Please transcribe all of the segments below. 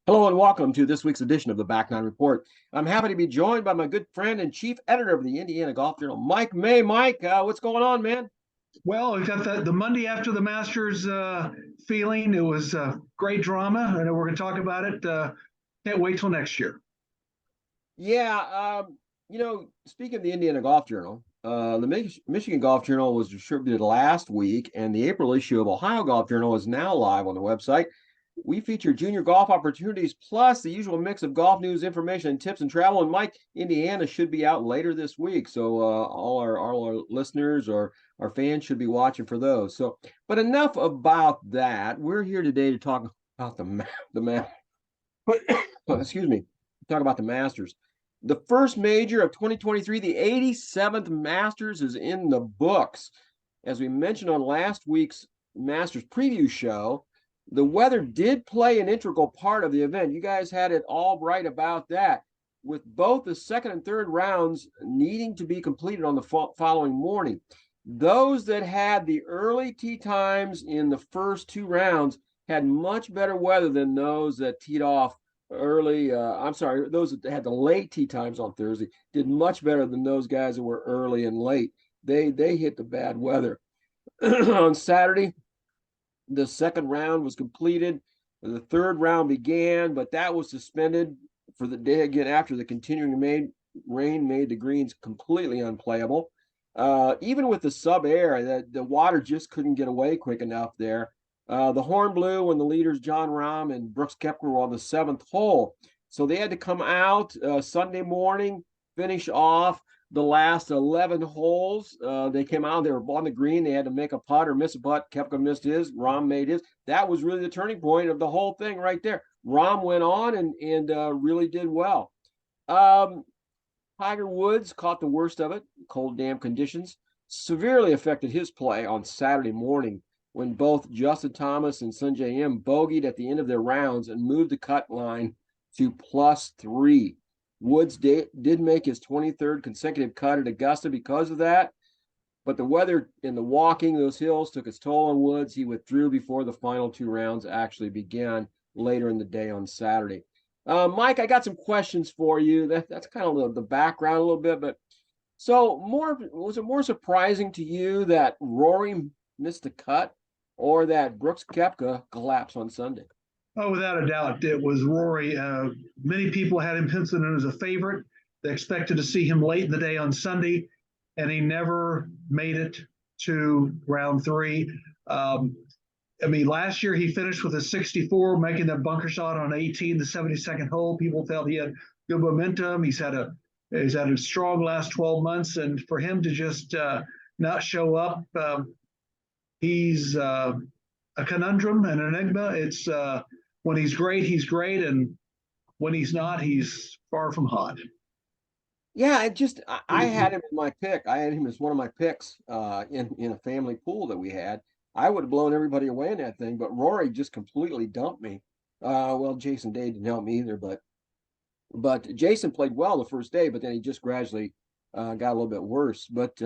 Hello and welcome to this week's edition of the Back Nine Report. I'm happy to be joined by my good friend and chief editor of the Indiana Golf Journal, Mike May. Mike, what's going on, man? Well, we've got the Monday after the Masters feeling. It was great drama, and we're going to talk about it. Can't wait till next year. Yeah, speaking of the Indiana Golf Journal, the Michigan Golf Journal was distributed last week, and the April issue of Ohio Golf Journal is now live on the website. We feature junior golf opportunities plus the usual mix of golf news, information, and tips and travel. And Mike, Indiana should be out later this week, so all our listeners or our fans should be watching for those. So, but enough about that. We're here today to talk about the excuse me, talk about the Masters. The first major of 2023, the 87th Masters, is in the books. As we mentioned on last week's Masters preview show, the weather did play an integral part of the event. You guys had it all right about that, with both the second and third rounds needing to be completed on the following morning. Those that had the early tee times in the first two rounds had much better weather than those that teed off early. Those that had the late tee times on Thursday did much better than those guys that were early and late. They hit the bad weather. On Saturday, the second round was completed. The third round began, but that was suspended for the day again after the continuing rain made the greens completely unplayable. Even with the sub air, the water just couldn't get away quick enough there. The horn blew when the leaders Jon Rahm and Brooks Koepka were on the seventh hole. So they had to come out Sunday morning, finish off the last 11 holes. They came out, they were on the green. They had to make a putt or miss a putt. Koepka missed his, Rahm made his. That was really the turning point of the whole thing right there. Rahm went on and really did well. Tiger Woods caught the worst of it. Cold, damp conditions severely affected his play on Saturday morning when both Justin Thomas and Sungjae Im bogeyed at the end of their rounds and moved the cut line to +3. Woods did make his 23rd consecutive cut at Augusta because of that, but the weather and the walking those hills took its toll on Woods. He withdrew before the final two rounds actually began later in the day on Saturday. Mike, I got some questions for you. That's kind of the background a little bit, but so was it more surprising to you that Rory missed the cut or that Brooks Koepka collapsed on Sunday? Oh, without a doubt, it was Rory. Many people had him penciled in as a favorite. They expected to see him late in the day on Sunday, and he never made it to round three. Last year he finished with a 64, making that bunker shot on 18, the 72nd hole. People felt he had good momentum. He's had a strong last 12 months, and for him to just not show up, he's a conundrum, an enigma. It's when he's great, and when he's not, he's far from hot. Yeah, I had him in my pick. I had him as one of my picks in a family pool that we had. I would have blown everybody away in that thing, but Rory just completely dumped me. Well, Jason Day didn't help me either, but Jason played well the first day, but then he just gradually got a little bit worse. But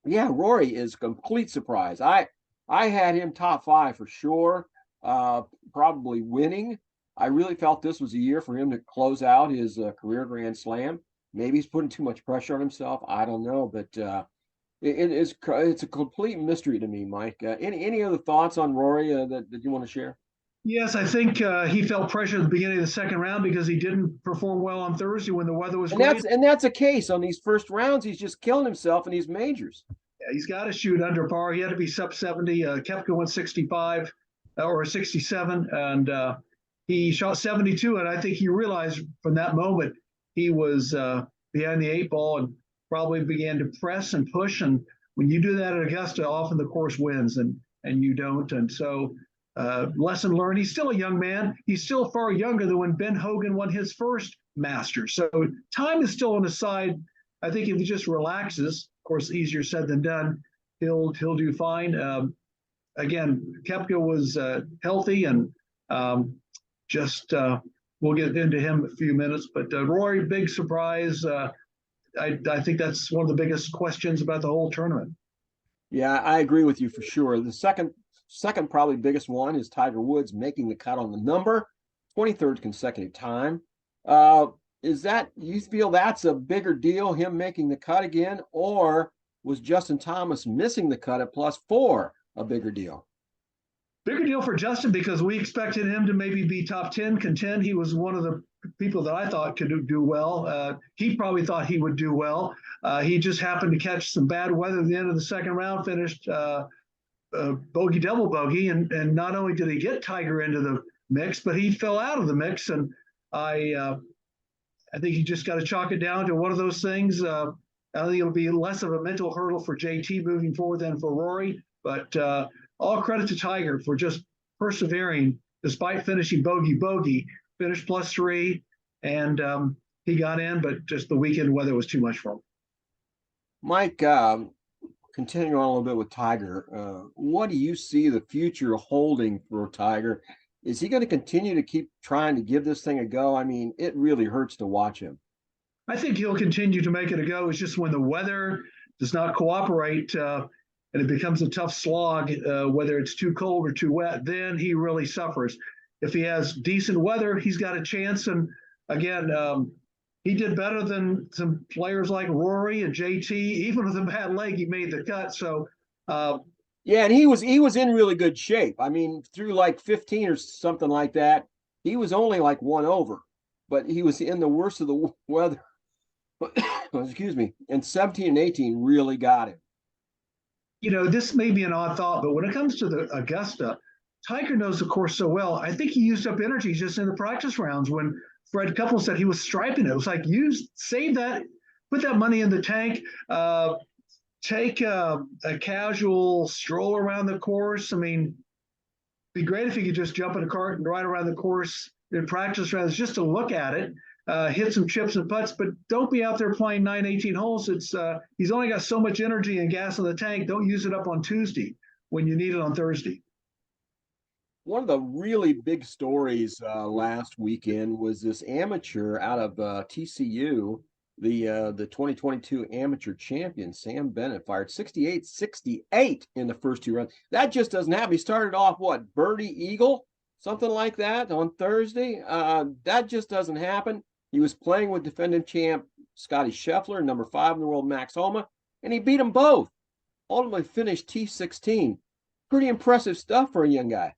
yeah, Rory is a complete surprise. I had him top five for sure, probably winning. I really felt this was a year for him to close out his career Grand Slam. Maybe he's putting too much pressure on himself. I don't know, but it's a complete mystery to me, Mike. Any other thoughts on Rory that you want to share? Yes, I think he felt pressure at the beginning of the second round because he didn't perform well on Thursday when the weather was And great. that's a case on these first rounds. He's just killing himself in these majors. Yeah, he's got to shoot under par. He had to be sub 70. Koepka went 65 or 67, and he shot 72. And I think he realized from that moment he was behind the eight ball and probably began to press and push. And when you do that at Augusta, often the course wins, and you don't. And so, lesson learned. He's still a young man. He's still far younger than when Ben Hogan won his first Masters. So time is still on his side. I think if he just relaxes, of course, easier said than done, he'll do fine. Again, Koepka was healthy, and we'll get into him in a few minutes. But Rory, big surprise. I think that's one of the biggest questions about the whole tournament. Yeah, I agree with you for sure. The second probably biggest one is Tiger Woods making the cut on the number. 23rd consecutive time. Uh, is that you feel that's a bigger deal, him making the cut again, or was Justin Thomas missing the cut at +4 a bigger deal? Bigger deal for Justin because we expected him to maybe be top 10, contend. He was one of the people that I thought could do well. He probably thought he would do well. He just happened to catch some bad weather at the end of the second round, finished bogey, double bogey. And not only did he get Tiger into the mix, but he fell out of the mix. And I think you just got to chalk it down to one of those things. I think it'll be less of a mental hurdle for JT moving forward than for Rory. But all credit to Tiger for just persevering despite finishing bogey, finished +3, and he got in, but just the weekend weather was too much for him. Mike, continuing on a little bit with Tiger, what do you see the future holding for Tiger? Is he going to continue to keep trying to give this thing a go? I mean, it really hurts to watch him. I think he'll continue to make it a go. It's just when the weather does not cooperate and it becomes a tough slog, whether it's too cold or too wet, then he really suffers. If he has decent weather, he's got a chance. And again, he did better than some players like Rory and JT. Even with a bad leg, he made the cut. So yeah, and he was in really good shape. I mean, through like 15 or something like that, he was only like one over, but he was in the worst of the weather. Excuse me. And 17 and 18 really got him. This may be an odd thought, but when it comes to the Augusta, Tiger knows the course so well. I think he used up energy just in the practice rounds when Fred Couple said he was striping it. It was like, save that, put that money in the tank, take a casual stroll around the course. I mean, it'd be great if you could just jump in a cart and ride around the course in practice rounds just to look at it, hit some chips and putts, but don't be out there playing 18 holes. He's only got so much energy and gas in the tank. Don't use it up on Tuesday when you need it on Thursday. One of the really big stories last weekend was this amateur out of TCU, the 2022 amateur champion, Sam Bennett, fired 68-68 in the first two rounds. That just doesn't happen. He started off, what, birdie eagle, something like that on Thursday. That just doesn't happen. He was playing with defending champ Scotty Scheffler, number 5 in the world, Max Homa, and he beat them both. Ultimately finished T16. Pretty impressive stuff for a young guy.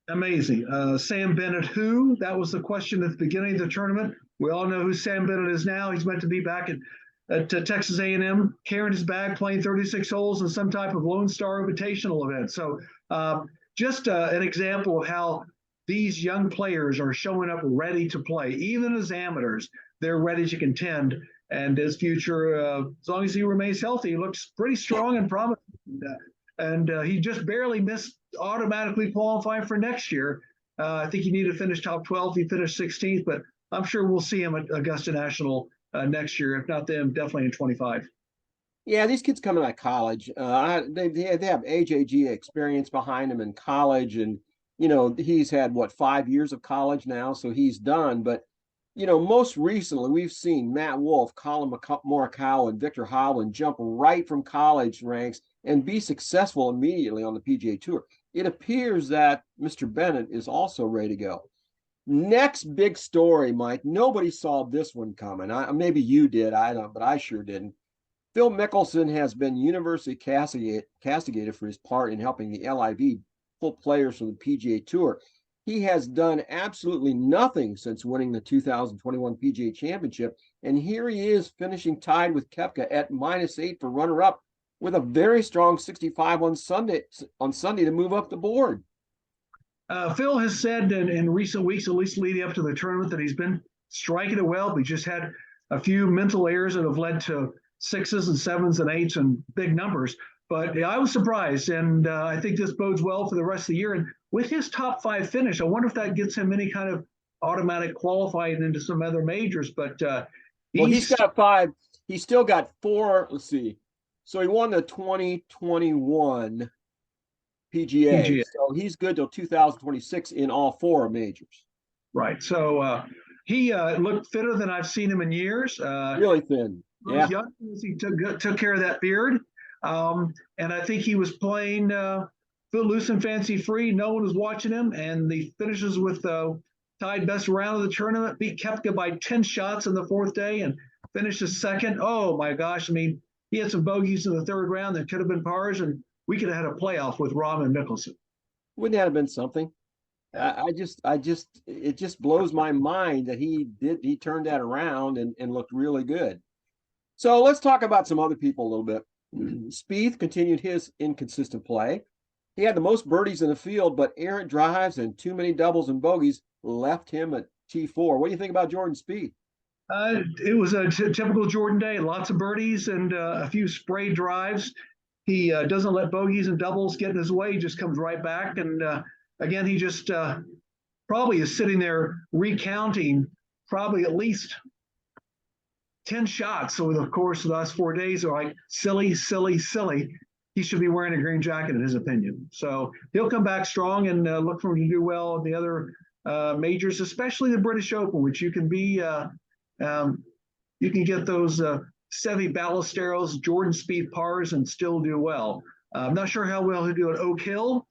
Amazing. Sam Bennett, who? That was the question at the beginning of the tournament. We all know who Sam Bennett is now. He's meant to be back at Texas A&M, carrying his bag, playing 36 holes in some type of Lone Star Invitational event. So just an example of how these young players are showing up ready to play. Even as amateurs, they're ready to contend. And his future, as long as he remains healthy, he looks pretty strong and promising. And he just barely missed automatically qualifying for next year. I think he needed to finish top 12. He finished 16th, but I'm sure we'll see him at Augusta National next year. If not them, definitely in 25. Yeah, these kids coming out of college, they have AJG experience behind them in college, and he's had 5 years of college now, so he's done. But most recently we've seen Matt Wolff, Colin Morikawa, and Victor Hovland jump right from college ranks and be successful immediately on the PGA Tour. It appears that Mr. Bennett is also ready to go. Next big story, Mike. Nobody saw this one coming. Maybe you did. I don't, but I sure didn't. Phil Mickelson has been universally castigated for his part in helping the LIV pull players from the PGA Tour. He has done absolutely nothing since winning the 2021 PGA Championship, and here he is finishing tied with Koepka at -8 for runner-up, with a very strong 65 on Sunday to move up the board. Phil has said in recent weeks, at least leading up to the tournament, that he's been striking it well, but he just had a few mental errors that have led to 6s and 7s and 8s and big numbers. But I was surprised, and I think this bodes well for the rest of the year. And with his top 5 finish, I wonder if that gets him any kind of automatic qualifying into some other majors. But he's got 5. He's still got 4. Let's see. So he won the 2021 PGA. So he's good till 2026 in all 4 majors. Right. So he looked fitter than I've seen him in years. Really thin. Yeah. Young, he took care of that beard. And I think he was playing loose and fancy free. No one was watching him. And the finishes with tied best round of the tournament, beat Koepka by 10 shots in the fourth day and finished second. Oh my gosh. I mean, he had some bogeys in the third round that could have been pars, and we could have had a playoff with Rahm and Mickelson. Wouldn't that have been something? It just blows my mind that he turned that around and looked really good. So let's talk about some other people a little bit. Spieth continued his inconsistent play. He had the most birdies in the field, but errant drives and too many doubles and bogeys left him at T4. What do you think about Jordan Spieth? It was a typical Jordan day. Lots of birdies and a few spray drives. He doesn't let bogeys and doubles get in his way. He just comes right back. And again, he just probably is sitting there recounting probably at least 10 shots over the course of the last 4 days are like silly, silly, silly. He should be wearing a green jacket, in his opinion. So he'll come back strong and look for him to do well in the other majors, especially the British Open, which you can be, you can get those Seve Ballesteros, Jordan Spieth pars and still do well. I'm not sure how well he'll do at Oak Hill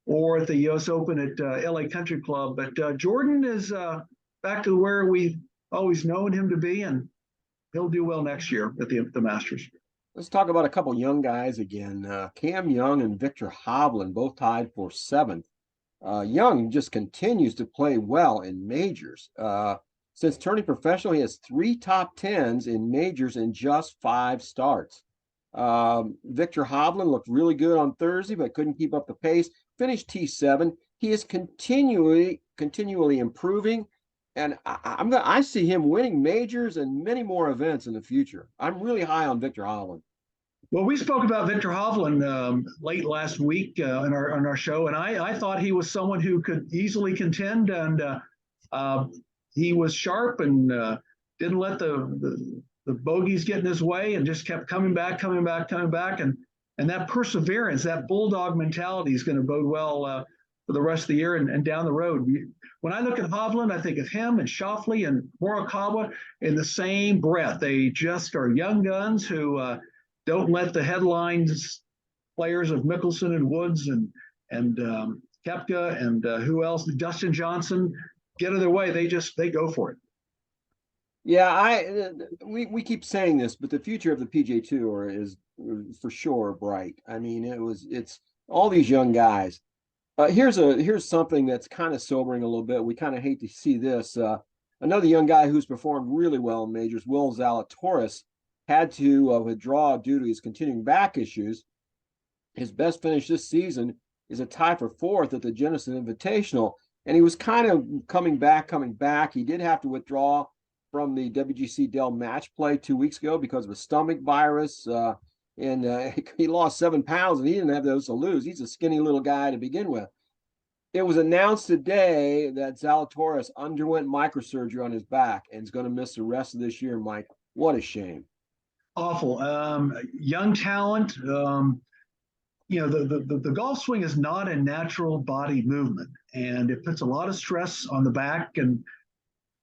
or at the U.S. Open at LA Country Club, but Jordan is back to where we've always known him to be, and he'll do well next year at the Masters. Let's talk about a couple young guys again. Cam Young and Victor Hovland both tied for seventh. Young just continues to play well in majors. Since turning professional, he has 3 top tens in majors in just 5 starts. Victor Hovland looked really good on Thursday, but couldn't keep up the pace. Finished T7. He is continually improving, and I see him winning majors and many more events in the future. I'm really high on Victor Hovland. Well, we spoke about Victor Hovland late last week on our show, and I thought he was someone who could easily contend, and he was sharp and didn't let the bogeys get in his way, and just kept coming back, and that perseverance, that bulldog mentality is going to bode well for the rest of the year and down the road. When I look at Hovland, I think of him and Schauffele and Morikawa in the same breath. They just are young guns who don't let the headlines players of Mickelson and Woods and Koepka and who else, Dustin Johnson, get in their way. They go for it. Yeah, we keep saying this, but the future of the PGA Tour is for sure bright. I mean, it's all these young guys. Here's something that's kind of sobering a little bit. We kind of hate to see this. Another young guy who's performed really well in majors, Will Zalatoris, had to withdraw due to his continuing back issues. His best finish this season is a tie for 4th at the Genesis Invitational, and he was kind of coming back. He did have to withdraw from the WGC Dell match play 2 weeks ago because of a stomach virus. And he lost 7 pounds, and he didn't have those to lose. He's a skinny little guy to begin with. It was announced today that Zalatoris underwent microsurgery on his back and is going to miss the rest of this year, Mike. What a shame. Awful. Young talent. The golf swing is not a natural body movement, and it puts a lot of stress on the back, and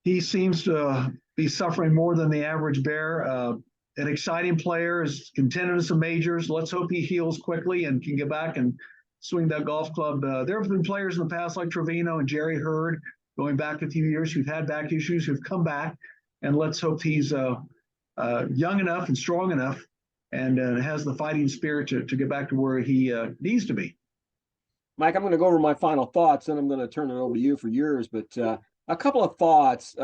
he seems to be suffering more than the average bear. An exciting player, is contended in some majors. Let's hope he heals quickly and can get back and swing that golf club. There have been players in the past like Trevino and Jerry Hurd, going back a few years, who've had back issues, who've come back, and let's hope he's young enough and strong enough and has the fighting spirit to get back to where he needs to be. Mike, I'm going to go over my final thoughts, and I'm going to turn it over to you for yours. But a couple of thoughts.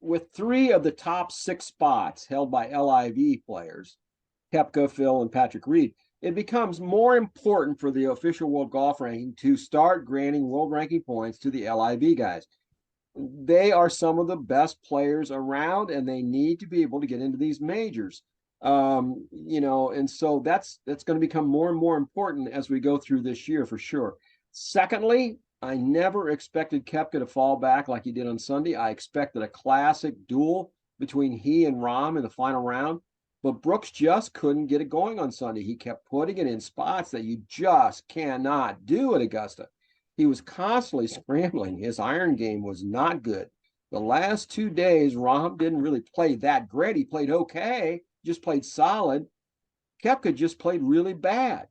With 3 of the top 6 spots held by LIV players, Koepka, Phil, and Patrick Reed, it becomes more important for the official World Golf Ranking to start granting world ranking points to the LIV guys. They are some of the best players around, and they need to be able to get into these majors. And so that's going to become more and more important as we go through this year for sure. Secondly, I never expected Koepka to fall back like he did on Sunday. I expected a classic duel between he and Rahm in the final round, but Brooks just couldn't get it going on Sunday. He kept putting it in spots that you just cannot do at Augusta. He was constantly scrambling. His iron game was not good. The last 2 days, Rahm didn't really play that great. He played okay, just played solid. Koepka just played really bad.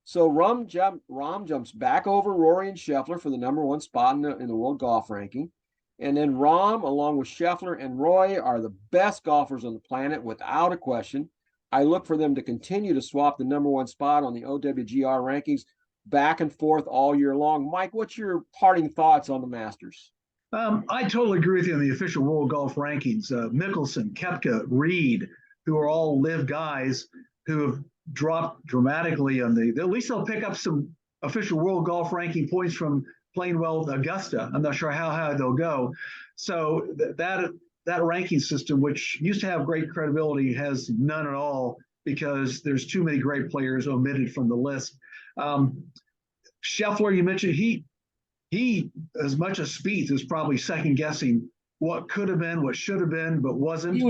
So Rahm jumps back over Rory and Scheffler for the number one spot in the world golf ranking. And then Rahm, along with Scheffler and Roy, are the best golfers on the planet without a question. I look for them to continue to swap the number one spot on the OWGR rankings back and forth all year long. Mike, what's your parting thoughts on the Masters? I totally agree with you on the official world golf rankings. Mickelson, Koepka, Reed, who are all live guys who have dropped dramatically on the. At least they'll pick up some official world golf ranking points from playing well at Augusta. I'm not sure how high they'll go. So that ranking system, which used to have great credibility, has none at all because there's too many great players omitted from the list. Scheffler, you mentioned he, as much as Spieth, is probably second guessing what could have been, what should have been, but wasn't. He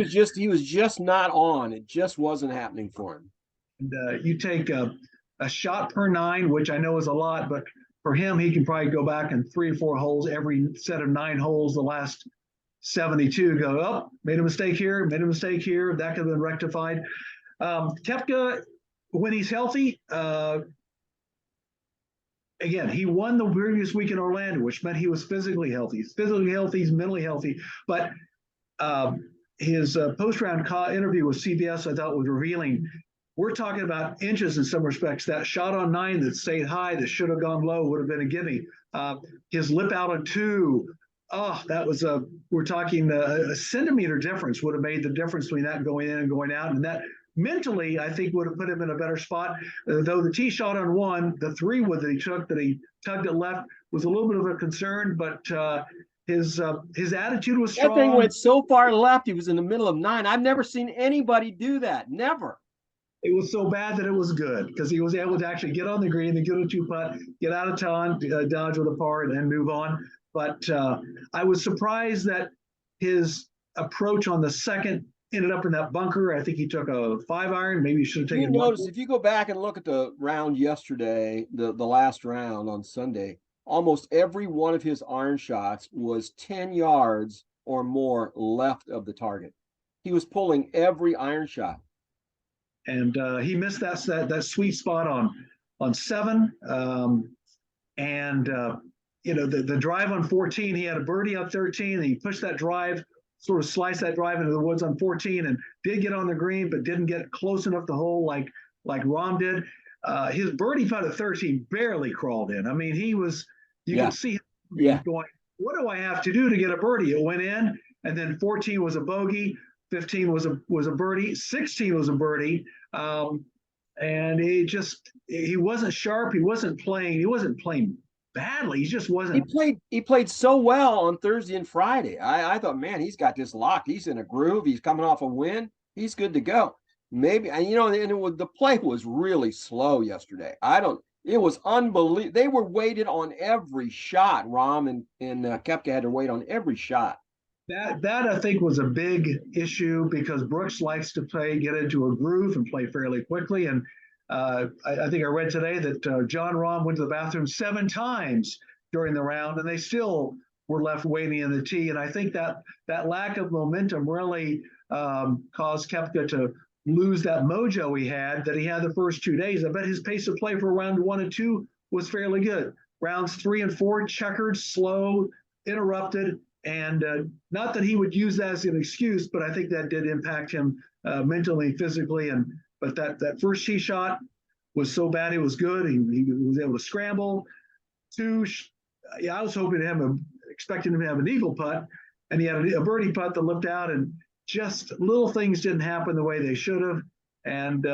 was just not on. It just wasn't happening for him. And you take a shot per nine, which I know is a lot, but for him, he can probably go back in 3 or 4 holes every set of 9 holes the last 72. Go, oh, made a mistake here, made a mistake here. That could have been rectified. Koepka, when he's healthy, again, he won the previous week in Orlando, which meant he was physically healthy. He's physically healthy, he's mentally healthy. But his post-round interview with CBS, I thought, was revealing. We're talking about inches in some respects. That shot on 9 that stayed high, that should have gone low, would have been a gimme. His lip out on 2, that was we're talking a centimeter difference would have made the difference between that going in and going out. And that mentally, I think, would have put him in a better spot. Though the tee shot on 1, the 3 wood that he took, that he tugged it left, was a little bit of a concern, but his attitude was strong. That thing went so far left, he was in the middle of 9. I've never seen anybody do that. Never. It was so bad that it was good because he was able to actually get on the green, then get a 2-putt, get out of town, dodge with a par, and then move on. But I was surprised that his approach on the second ended up in that bunker. I think he took a 5-iron. Maybe he should have taken. You notice if you go back and look at the round yesterday, the last round on Sunday, almost every one of his iron shots was 10 yards or more left of the target. He was pulling every iron shot. And he missed that sweet spot on 7. The drive on 14, he had a birdie on 13, and he pushed that drive, sort of sliced that drive into the woods on 14, and did get on the green, but didn't get close enough to hole like Rahm did. His birdie putt at 13 barely crawled in. I mean, you could see him going, what do I have to do to get a birdie? It went in, and then 14 was a bogey, 15 was a birdie, 16 was a birdie, and he wasn't sharp. He wasn't playing badly. He just wasn't. He played so well on Thursday and Friday. I thought, man, he's got this locked. He's in a groove. He's coming off a win. He's good to go. Maybe, and the play was really slow yesterday. It was unbelievable. They were weighted on every shot. Rahm and Koepka had to wait on every shot. That I think was a big issue because Brooks likes to get into a groove and play fairly quickly. And I think I read today that Jon Rahm went to the bathroom 7 times during the round, and they still were left waiting in the tee. And I think that lack of momentum really caused Koepka to lose that mojo he had the first 2 days. I bet his pace of play for round 1 and 2 was fairly good. Rounds 3 and 4, checkered, slow, interrupted. And not that he would use that as an excuse, but I think that did impact him mentally, physically. But that first tee shot was so bad it was good. He was able to scramble. 2, I was expecting him to have an eagle putt, and he had a birdie putt that looked out, and just little things didn't happen the way they should have. And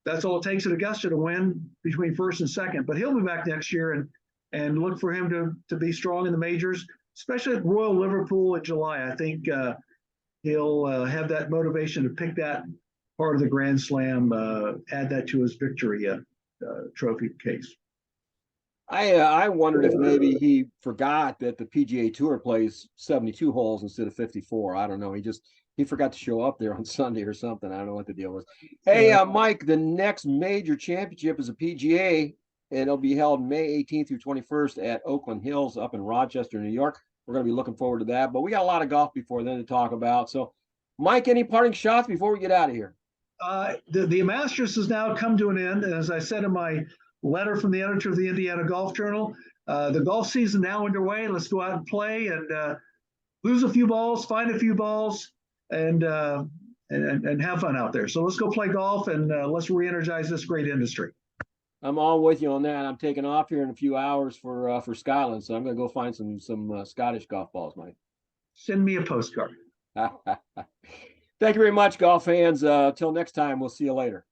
that's all it takes at Augusta to win between first and second. But he'll be back next year, and look for him to be strong in the majors, especially at Royal Liverpool in July. I think he'll have that motivation to pick that part of the Grand Slam, add that to his victory trophy case. I wondered if maybe he forgot that the PGA Tour plays 72 holes instead of 54. I don't know. He forgot to show up there on Sunday or something. I don't know what the deal was. Hey, Mike, the next major championship is a PGA. It'll be held May 18th through 21st at Oakland Hills up in Rochester, New York. We're going to be looking forward to that. But we got a lot of golf before then to talk about. So, Mike, any parting shots before we get out of here? The Masters has now come to an end. And as I said in my letter from the editor of the Indiana Golf Journal. The golf season now underway. Let's go out and play and lose a few balls, find a few balls, and have fun out there. So let's go play golf and let's re-energize this great industry. I'm all with you on that. I'm taking off here in a few hours for Scotland, so I'm going to go find some Scottish golf balls, Mike. Send me a postcard. Thank you very much, golf fans. Till next time, we'll see you later.